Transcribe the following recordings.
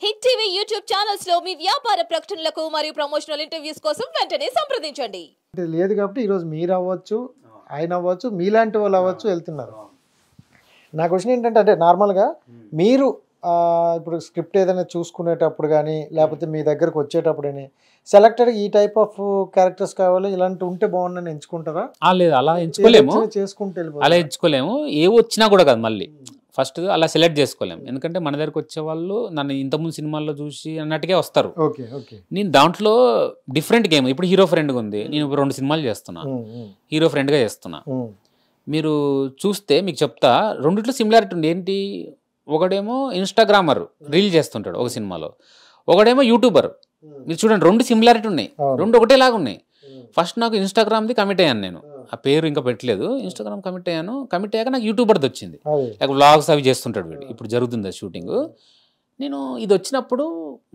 Hit TV YouTube channels లో మీ వ్యాపార ప్రకటనలకు మరియు ప్రమోషనల్ ఇంటర్వ్యూస్ కోసం వెంటనే సంప్రదించండి. లేదు కాబట్టి ఈరోజు మీరు అవ్వచ్చు, ఆయన అవ్వచ్చు, మీలాంటి వాళ్ళు అవ్వచ్చు వెళ్తున్నారు. నా క్వశ్చన్ ఏంటంటే, అంటే నార్మల్గా మీరు ఇప్పుడు స్క్రిప్ట్ ఏదైనా చూసుకునేటప్పుడు కానీ లేకపోతే మీ దగ్గరకు వచ్చేటప్పుడు కానీ సెలెక్టెడ్ ఈ టైప్ ఆఫ్ క్యారెక్టర్స్ కావాలి, ఇలాంటి ఉంటే బాగుందని ఎంచుకుంటారా? లేదు, అలా ఎంచుకోలేము. చేసుకుంటే అలా ఎంచుకోలేము. ఏ వచ్చినా కూడా కాదు, మళ్ళీ ఫస్ట్ అలా సెలెక్ట్ చేసుకోలేము. ఎందుకంటే మన దగ్గరకు వచ్చే వాళ్ళు నన్ను ఇంతకుముందు సినిమాల్లో చూసి అన్నట్టుగా వస్తారు. నేను దాంట్లో డిఫరెంట్ గేమ్. ఇప్పుడు హీరో ఫ్రెండ్గా ఉంది, నేను 2 సినిమాలు చేస్తున్నా, హీరో ఫ్రెండ్గా చేస్తున్నా. మీరు చూస్తే మీకు చెప్తా, రెండిట్లో సిమిలారిటీ ఉంది. ఏంటి, ఒకడేమో ఇన్స్టాగ్రామర్ రీల్ చేస్తుంటాడు ఒక సినిమాలో, ఒకడేమో యూట్యూబర్. మీరు చూడండి, 2 సిమిలారిటీ ఉన్నాయి, 2 ఒకటేలాగా ఉన్నాయి. ఫస్ట్ నాకు ఇన్స్టాగ్రామ్ది కమిట్ అయ్యాను, నేను ఆ పేరు ఇంకా పెట్టలేదు. ఇన్స్టాగ్రామ్ కమిట్ అయ్యాను. కమిట్ అయ్యాక నాకు యూట్యూబర్ది వచ్చింది. లైక్ వ్లాగ్స్ అవి చేస్తుంటాడు వీడు. ఇప్పుడు జరుగుతుంది షూటింగ్. నేను ఇది వచ్చినప్పుడు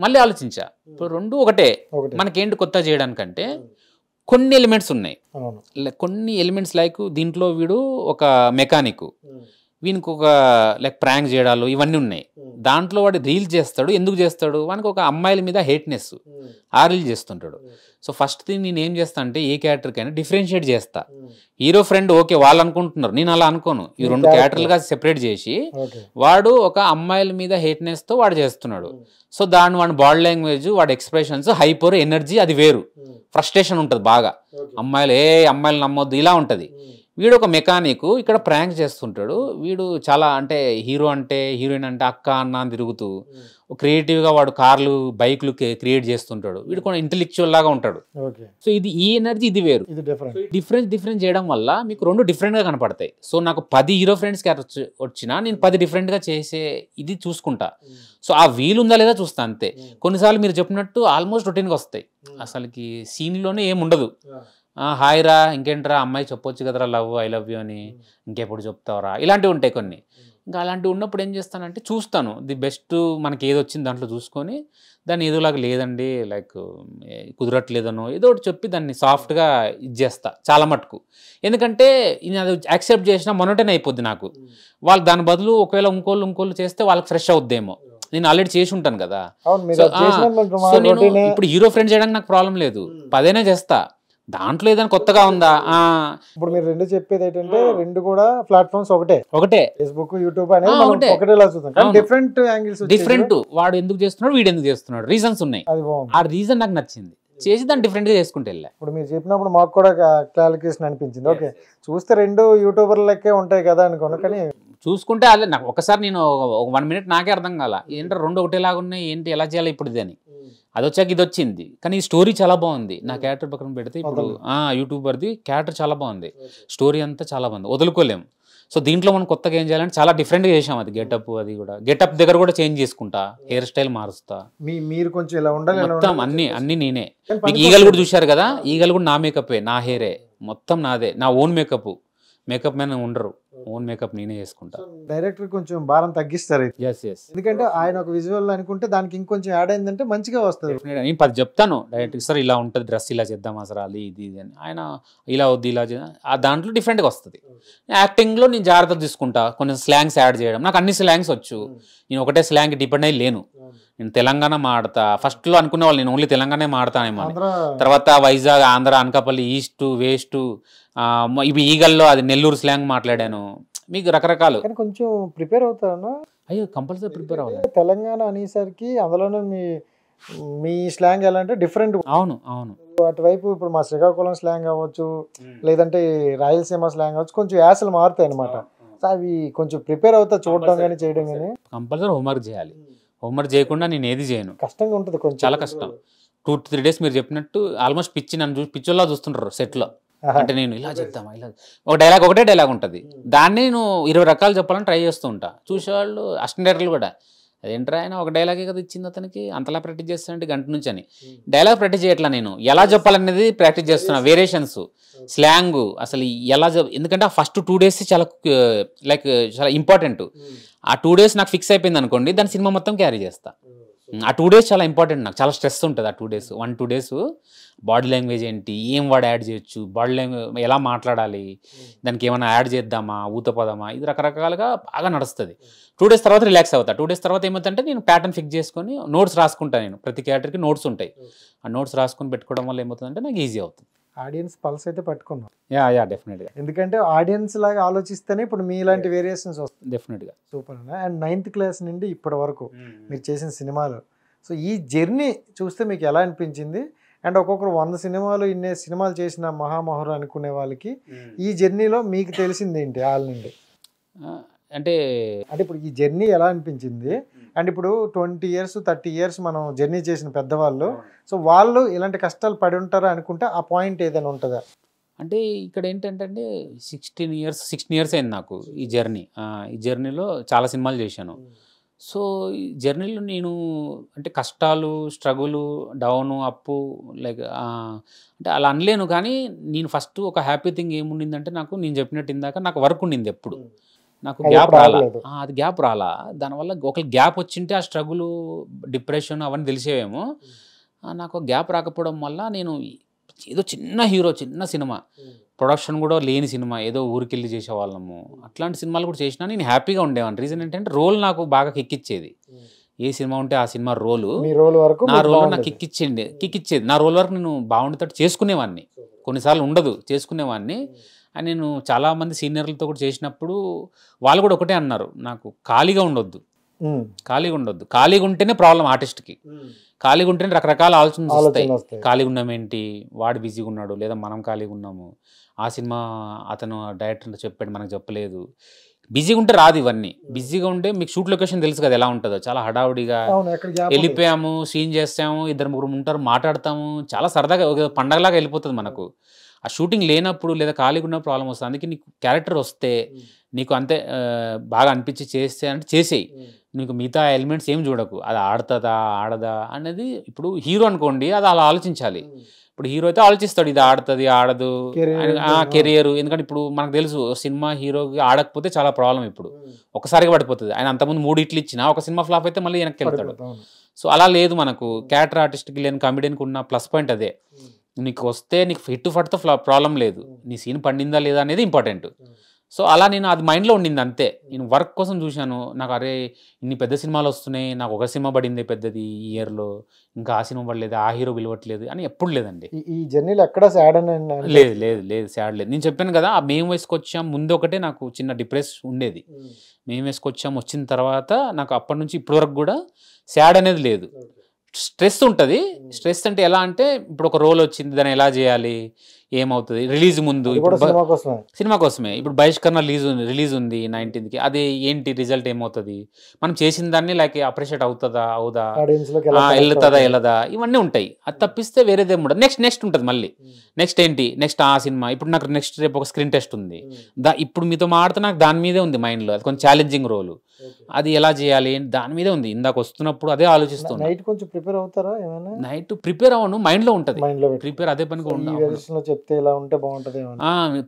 మళ్ళీ ఆలోచించా, ఇప్పుడు 2 ఒకటే. మనకేంటి కొత్త చేయడానికంటే కొన్ని ఎలిమెంట్స్ ఉన్నాయి. కొన్ని ఎలిమెంట్స్ లైక్ దీంట్లో వీడు ఒక మెకానిక్, వీనికి ఒక లైక్ ప్రాంక్ చేయడాలు ఇవన్నీ ఉన్నాయి. దాంట్లో వాడు రీల్ చేస్తాడు. ఎందుకు చేస్తాడు? వానికి ఒక అమ్మాయిల మీద హేట్నెస్, ఆ రీల్ చేస్తుంటాడు. సో ఫస్ట్ థింగ్ నేను ఏం చేస్తా అంటే, ఏ క్యారెక్టర్కైనా డిఫరెన్షియేట్ చేస్తా. హీరో ఫ్రెండ్ ఓకే వాళ్ళు అనుకుంటున్నారు, నేను అలా అనుకోను. ఈ 2 క్యారెక్టర్లుగా సెపరేట్ చేసి వాడు ఒక అమ్మాయిల మీద హేట్నెస్తో వాడు చేస్తున్నాడు. సో దాని వాడి బాడీ లాంగ్వేజ్, వాడి ఎక్స్ప్రెషన్స్, హైపర్ ఎనర్జీ అది వేరు. ఫ్రస్ట్రేషన్ ఉంటుంది బాగా. అమ్మాయిలు నమ్మొద్దు ఇలా ఉంటుంది. వీడు ఒక మెకానిక్, ఇక్కడ ప్రాంక్ చేస్తుంటాడు. వీడు చాలా అంటే హీరో అంటే హీరోయిన్ అంటే అక్క అన్న అని తిరుగుతూ క్రియేటివ్గా వాడు కార్లు బైక్లు క్రియేట్ చేస్తుంటాడు. వీడు కూడా ఇంటెలెక్చువల్ లాగా ఉంటాడు. సో ఇది ఈ ఎనర్జీ ఇది వేరు. డిఫరెన్స్ చేయడం వల్ల మీకు 2 డిఫరెంట్గా కనపడతాయి. సో నాకు 10 హీరో ఫ్రెండ్స్ క్యారెక్టర్ వచ్చినా నేను 10 డిఫరెంట్గా చేసే ఇది చూసుకుంటా. సో ఆ వీలుందా లేదా చూస్తా అంతే. కొన్నిసార్లు మీరు చెప్పినట్టు ఆల్మోస్ట్ రొటీన్గా వస్తాయి, అసలుకి సీన్లోనే ఏముండదు. హాయ్ రా, ఇంకేంట్రా అమ్మాయి చెప్పొచ్చు కదరా లవ్, ఐ లవ్ యూ అని, ఇంకెప్పుడు చెప్తావరా, ఇలాంటివి ఉంటాయి కొన్ని. ఇంకా అలాంటివి ఉన్నప్పుడు ఏం చేస్తానంటే చూస్తాను, ది బెస్ట్ మనకి ఏది వచ్చింది దాంట్లో చూసుకొని దాన్ని ఏదోలాగా లేదండి లైక్ కుదరట్లేదనో ఏదో ఒకటి చెప్పి దాన్ని సాఫ్ట్గా ఇచ్చేస్తా చాలా మటుకు. ఎందుకంటే నేను అది యాక్సెప్ట్ చేసినా మొన్నటనే అయిపోద్ది నాకు. వాళ్ళు దాని బదులు ఒకవేళ ఇంకోళ్ళు చేస్తే వాళ్ళకి ఫ్రెష్ అవుద్దేమో, నేను ఆల్రెడీ చేసి ఉంటాను కదా. సో నేను ఇప్పుడు హీరో ఫ్రెండ్ చేయడానికి నాకు ప్రాబ్లం లేదు, 10 చేస్తా. దాంట్లో ఏదైనా కొత్తగా ఉందా? ఇప్పుడు మీరు 2 చెప్పేది ఏంటంటే 2 కూడా ప్లాట్ఫామ్స్ ఒకటే, ఫేస్బుక్, యూట్యూబ్ అనేది ఒకటేలా చూద్దాం, డిఫరెంట్ యాంగిల్స్, డిఫరెంట్. వాడు ఎందుకు చేస్తున్నాడు, వీడు ఎందుకు చేస్తున్నాడు, రీజన్స్ ఉన్నాయి. ఆ రీజన్ నాకు నచ్చింది, చేసి దాన్ని డిఫరెంట్ గా చేసుకుంటే వెళ్ళా. ఇప్పుడు మీరు చెప్పినప్పుడు మాకు కూడా క్లారిఫికేషన్ అనిపించింది. ఓకే, చూస్తే 2 యూట్యూబర్లకే ఉంటాయి కదా అనుకోను, కానీ చూసుకుంటే అదే నాకు ఒకసారి నేను 1 మినిట్ నాకే అర్థం కాల, ఏంటంటే 2 ఒకటేలాగా ఉన్నాయి, ఏంటి ఎలా చేయాలి ఇప్పుడు ఇది అని. అది వచ్చాక ఇది వచ్చింది. కానీ ఈ స్టోరీ చాలా బాగుంది. నా క్యారెక్టర్ పక్కన పెడితే ఇప్పుడు యూట్యూబర్ది క్యారెక్టర్ చాలా బాగుంది, స్టోరీ అంతా చాలా బాగుంది, వదులుకోలేము. సో దీంట్లో మనం కొత్తగా ఏం చేయాలంటే చాలా డిఫరెంట్గా చేసాం. అది గెటప్, అది కూడా గెటప్ దగ్గర కూడా చేంజ్ చేసుకుంటా, హెయిర్ స్టైల్ మారుస్తా, మీరు కొంచెం ఇలా ఉండాలి, మొత్తం అన్ని నేనే. మీకు ఈగలు కూడా చూశారు కదా, ఈగలు కూడా నా మేకప్, నా హెయిరే మొత్తం నాదే, నా ఓన్ మేకప్ మ్యాన్ ఉండరు, ఓన్ మేకప్ నేనే చేసుకుంటా. డైరెక్టర్ కొంచెం భారం తగ్గిస్తారు, ఎందుకంటే ఆయన ఒక విజువల్ అనుకుంటే దానికి ఇంకొంచెం యాడ్ అయిందంటే మంచిగా వస్తుంది. నేను 10 చెప్తాను డైరెక్టర్, సార్ ఇలా ఉంటుంది, డ్రెస్ ఇలా చేద్దాం అసలు అది ఇది అని. ఆయన ఇలా వద్దు ఇలా దాంట్లో డిఫరెంట్గా వస్తుంది. యాక్టింగ్లో నేను జాగ్రత్తలు తీసుకుంటా, కొన్ని స్లాంగ్స్ యాడ్ చేయడం. నాకు అన్ని స్లాంగ్స్ వచ్చు, నేను ఒకటే స్లాంగ్ డిపెండ్ అయ్యి లేను. నేను తెలంగాణ మాడతా, ఫస్ట్లో అనుకునే వాళ్ళు నేను ఓన్లీ తెలంగాణ మాడతానేమో, తర్వాత వైజాగ్, ఆంధ్ర, అనకాపల్లి, ఈస్ట్, వెస్ట్, ఇవి ఈగల్లో అది నెల్లూరు స్లాంగ్ మాట్లాడాను. మీకు రకరకాలు. కొంచెం ప్రిపేర్ అవుతాను. అయ్యో కంపల్సరీ ప్రిపేర్ అవ్వాలి. తెలంగాణ అనేసరికి అందులోనే మీ స్లాంగ్ ఎలా అంటే డిఫరెంట్. అవును. అటువైపు ఇప్పుడు మా శ్రీకాకుళం స్లాంగ్ అవ్వచ్చు, లేదంటే రాయలసీమ స్లాంగ్ అవ్వచ్చు, కొంచెం యాసలు మారుతాయి అనమాట. అవి కొంచెం ప్రిపేర్ అవుతా, చూడడం కానీ చేయడం కానీ. కంపల్సరీ హోంవర్క్ చేయాలి. హోంవర్క్ చేయకుండా నేను ఏది చేయను. కష్టంగా ఉంటుంది కొంచెం, చాలా కష్టం. 2-3 డేస్ మీరు చెప్పినట్టు ఆల్మోస్ట్ నన్ను చూసి పిచ్చోళ్ళ చూస్తుంటారు సెట్లో. అంటే నేను ఇలా చెప్తామా, ఇలా ఒకటే డైలాగ్ ఉంటుంది, దాన్ని నేను 20 రకాలు చెప్పాలని ట్రై చేస్తూ ఉంటా. చూసేవాళ్ళు అసిస్టెంట్ డైరెక్టర్లు కూడా, అదేంట్రా ఆయన ఒక డైలాగే కదా ఇచ్చింది అతనికి, అంతలా ప్రాక్టీస్ చేస్తానంటే గంట నుంచి అని. డైలాగ్ ప్రాక్టీస్ చేయట్లా, నేను ఎలా చెప్పాలనేది ప్రాక్టీస్ చేస్తున్నా. వేరియేషన్స్, స్లాంగ్ అసలు ఎలా ఎందుకంటే ఆ ఫస్ట్ 2 డేస్ చాలా లైక్ చాలా ఇంపార్టెంట్. ఆ 2 డేస్ నాకు ఫిక్స్ అయిపోయింది అనుకోండి, దాని సినిమా మొత్తం క్యారీ చేస్తా. ఆ 2 days చాలా ఇంపార్టెంట్, నాకు చాలా స్ట్రెస్ ఉంటుంది ఆ 2 days. 1-2 days బాడీ లాంగ్వేజ్ ఏంటి, ఏం వర్డ్ యాడ్ చేయొచ్చు, బాడీ లాంగ్వేజ్ ఎలా మాట్లాడాలి, దానికి ఏమైనా యాడ్ చేద్దామా, ఊతపదమా, ఇది రకరకాలుగా బాగా నడుస్తుంది. 2 days తర్వాత రిలాక్స్ అవుతా. 2 days తర్వాత ఏమవుతుందంటే నేను ప్యాటర్న్ ఫిక్స్ చేసుకొని నోట్స్ రాసుకుంటాను. నేను ప్రతి క్యారెక్టర్కి నోట్స్ ఉంటాయి. ఆ నోట్స్ రాసుకొని పెట్టుకోవడం వల్ల ఏమవుతుందంటే నాకు ఈజీ అవుతుంది. ఆడియన్స్ పల్స్ అయితే పట్టుకున్నాం. యా డెఫినెట్గా, ఎందుకంటే ఆడియన్స్ లాగా ఆలోచిస్తేనే ఇప్పుడు మీ ఇలాంటి వేరియేషన్స్ వస్తాయి. డెఫినెట్గా. సూపర్ అన్న. అండ్ 9th క్లాస్ నుండి ఇప్పటి వరకు మీరు చేసిన సినిమాలు, సో ఈ జర్నీ చూస్తే మీకు ఎలా అనిపించింది? అండ్ ఒక్కొక్కరు 100 సినిమాలు ఇన్ని సినిమాలు చేసిన మహామహురు అనుకునే వాళ్ళకి ఈ జర్నీలో మీకు తెలిసింది ఏంటి వాళ్ళ నుండి? అంటే ఇప్పుడు ఈ జర్నీ ఎలా అనిపించింది? అండ్ ఇప్పుడు 20 years 30 years మనం జర్నీ చేసిన పెద్దవాళ్ళు, సో వాళ్ళు ఇలాంటి కష్టాలు పడి ఉంటారా అనుకుంటే ఆ పాయింట్ ఏదైనా ఉంటుందా? అంటే ఇక్కడ ఏంటంటే 16 years అయింది నాకు ఈ జర్నీ. ఈ జర్నీలో చాలా సినిమాలు చేశాను. సో ఈ జర్నీలో నేను అంటే కష్టాలు, స్ట్రగులు, డౌను, అప్పు, లైక్ అంటే అలా అనలేను. కానీ నేను ఫస్ట్ ఒక హ్యాపీ థింగ్ ఏముండిందంటే, నాకు నేను చెప్పినట్టు ఇందాక నాకు వర్క్ ఉండింది ఎప్పుడు. నాకు గ్యాప్ రాలా, అది గ్యాప్ రాలా. దానివల్ల ఒకళ్ళు గ్యాప్ వచ్చింటే ఆ స్ట్రగులు, డిప్రెషన్ అవన్నీ తెలిసేవేమో. నాకు గ్యాప్ రాకపోవడం వల్ల నేను ఏదో చిన్న హీరో, చిన్న సినిమా, ప్రొడక్షన్ కూడా లేని సినిమా, ఏదో ఊరికెళ్ళి చేసేవాళ్ళము, అట్లాంటి సినిమాలు కూడా చేసినా నేను హ్యాపీగా ఉండేవాడిని. రీజన్ ఏంటంటే రోల్ నాకు బాగా కిక్కిచ్చేది. ఏ సినిమా ఉంటే ఆ సినిమా రోలు, నా రోల్ నాకు కిక్కిచ్చేది. నా రోల్ వరకు నేను బాగుండేటట్టు చేసుకునేవాడిని. కొన్నిసార్లు ఉండదు, చేసుకునేవాడిని. అని నేను చాలామంది సీనియర్లతో కూడా చేసినప్పుడు వాళ్ళు కూడా ఒకటే అన్నారు, నాకు ఖాళీగా ఉండొద్దు. ఖాళీగా ఉంటేనే ప్రాబ్లం ఆర్టిస్ట్కి. ఖాళీగా ఉంటేనే రకరకాల ఆలోచనలు వస్తాయి. ఖాళీగా ఉన్నామేంటి, వాడు బిజీగా ఉన్నాడు, లేదా మనం ఖాళీగా ఉన్నాము, ఆ సినిమా అతను డైరెక్టర్ చెప్పాడు మనకు చెప్పలేదు. బిజీగా ఉంటే రాదు ఇవన్నీ. బిజీగా ఉంటే మీకు షూట్ లొకేషన్ తెలుసు కదా ఎలా ఉంటుందో, చాలా హడావుడిగా వెళ్ళిపోయాము, సీన్ చేస్తాము, 2-3 ఉంటారు, మాట్లాడతాము, చాలా సరదాగా పండగలాగా వెళ్ళిపోతుంది మనకు. ఆ షూటింగ్ లేనప్పుడు లేదా ఖాళీగా ఉన్న ప్రాబ్లం వస్తుంది. అందుకే నీకు క్యారెక్టర్ వస్తే నీకు అంతే బాగా అనిపించి చేస్తే అంటే చేసేయి, నీకు మిగతా ఎలిమెంట్స్ ఏం చూడకు, అది ఆడుతుందా ఆడదా అనేది. ఇప్పుడు హీరో అనుకోండి, అది అలా ఆలోచించాలి. ఇప్పుడు హీరో అయితే ఆలోచిస్తాడు, ఇది ఆడుతుంది ఆడదు, కెరియర్. ఎందుకంటే ఇప్పుడు మనకు తెలుసు సినిమా హీరోకి ఆడకపోతే చాలా ప్రాబ్లం. ఇప్పుడు ఒకసారిగా పడిపోతుంది. ఆయన అంతకుముందు 3 హిట్లు ఇచ్చినా ఒక సినిమా ఫ్లాప్ అయితే మళ్ళీ వెనక్కి వెళ్తాడు. సో అలా లేదు మనకు. క్యారెక్టర్ ఆర్టిస్ట్కి లేని కామెడియన్కి ఉన్న ప్లస్ పాయింట్ అదే. నీకు వస్తే నీకు ఫిట్ ఫట్తో ప్రాబ్లం లేదు, నీ సీన్ పండిందా లేదా అనేది ఇంపార్టెంట్. సో అలా నేను అది మైండ్లో ఉండింది అంతే. నేను వర్క్ కోసం చూశాను, నాకు అరే ఇన్ని పెద్ద సినిమాలు వస్తున్నాయి, నాకు ఒక సినిమా పడింది పెద్దది ఈ ఇయర్లో, ఇంకా ఆ సినిమా పడలేదు, ఆ హీరో పిలవట్లేదు అని ఎప్పుడు లేదండి. ఈ జర్నీలో ఎక్కడ సాడ్ లేదు సాడ్ లేదు. నేను చెప్పాను కదా, ఆ మేము వేసుకొచ్చాం ముందు ఒకటే నాకు చిన్న డిప్రెస్ ఉండేది. మేము వేసుకొచ్చాం వచ్చిన తర్వాత నాకు అప్పటి నుంచి ఇప్పటి వరకు కూడా సాడ్ అనేది లేదు. స్ట్రెస్ ఉంటుంది. స్ట్రెస్ అంటే ఎలా అంటే, ఇప్పుడు ఒక రోల్ వచ్చింది, దాన్ని ఎలా చేయాలి, ఏమవుతుంది, రిలీజ్ ముందు సినిమా కోసమే. ఇప్పుడు బహిష్కరణ రిలీజ్ ఉంది 19th, అది ఏంటి రిజల్ట్ ఏమవుతుంది, మనం చేసిన దాన్ని లైక్ అప్రిషియేట్ అవుతుందా అవుదా, వెళ్ళదా, ఇవన్నీ ఉంటాయి. అది తప్పిస్తే వేరేదేం ఉండదు. నెక్స్ట్ ఉంటుంది మళ్ళీ. నెక్స్ట్ ఏంటి, నెక్స్ట్ ఆ సినిమా. ఇప్పుడు నాకు నెక్స్ట్ రేపు ఒక స్క్రీన్ టెస్ట్ ఉంది, ఇప్పుడు మీతో మాడితే నాకు దాని మీదే ఉంది మైండ్లో. అది కొంచెం ఛాలెంజింగ్ రోల్, అది ఎలా చేయాలి దాని మీదే ఉంది. ఇందాక వస్తున్నప్పుడు అదే ఆలోచిస్తున్నాను. నైట్ కొంచెం ప్రిపేర్ అవుతారా? నైట్ ప్రిపేర్ అవ్వను, మైండ్లో ఉంటుంది. ప్రిపేర్ అదే పనికి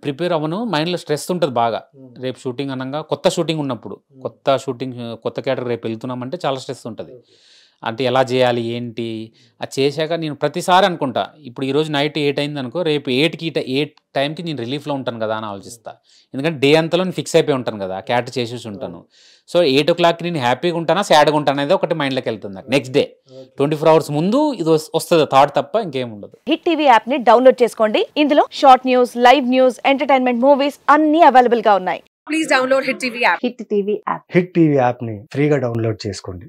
ప్రిపేర్ అవ్వను, మైండ్లో స్ట్రెస్ ఉంటుంది బాగా. రేపు షూటింగ్ అనగా కొత్త షూటింగ్ ఉన్నప్పుడు, కొత్త క్యారెక్టర్ రేపు వెళ్తున్నామంటే చాలా స్ట్రెస్ ఉంటుంది. అంటే ఎలా చేయాలి ఏంటి, అది చేశాక నేను ప్రతిసారి అనుకుంటా, ఇప్పుడు ఈరోజు నైట్ 8 అయింది అనుకో, రేపు 8 టైంకి నేను రిలీఫ్లో ఉంటాను కదా అని ఆలోచిస్తా. ఎందుకంటే డే అంతలో నేను ఫిక్స్ అయిపోయి ఉంటాను కదా, క్యారెక్టర్ చేసేసి ఉంటాను. సో 8 o'clock నేను హ్యాపీగా ఉంటానా సాడ్గా ఉంటాను అనేది ఒకటి మైండ్లోకి వెళ్తుంది. నెక్స్ట్ డే 24 hours ముందు ఇది వస్తుంది థాట్ తప్ప ఇంకేం ఉండదు. హిట్ టీవీ యాప్ ని డౌన్లోడ్ చేసుకోండి. ఇందులో short news, live news, entertainment movies అన్ని అవైలబుల్ గా ఉన్నాయి. Please download hit TV app. Hit TV app ని ఫ్రీగా డౌన్లోడ్ చేసుకోండి.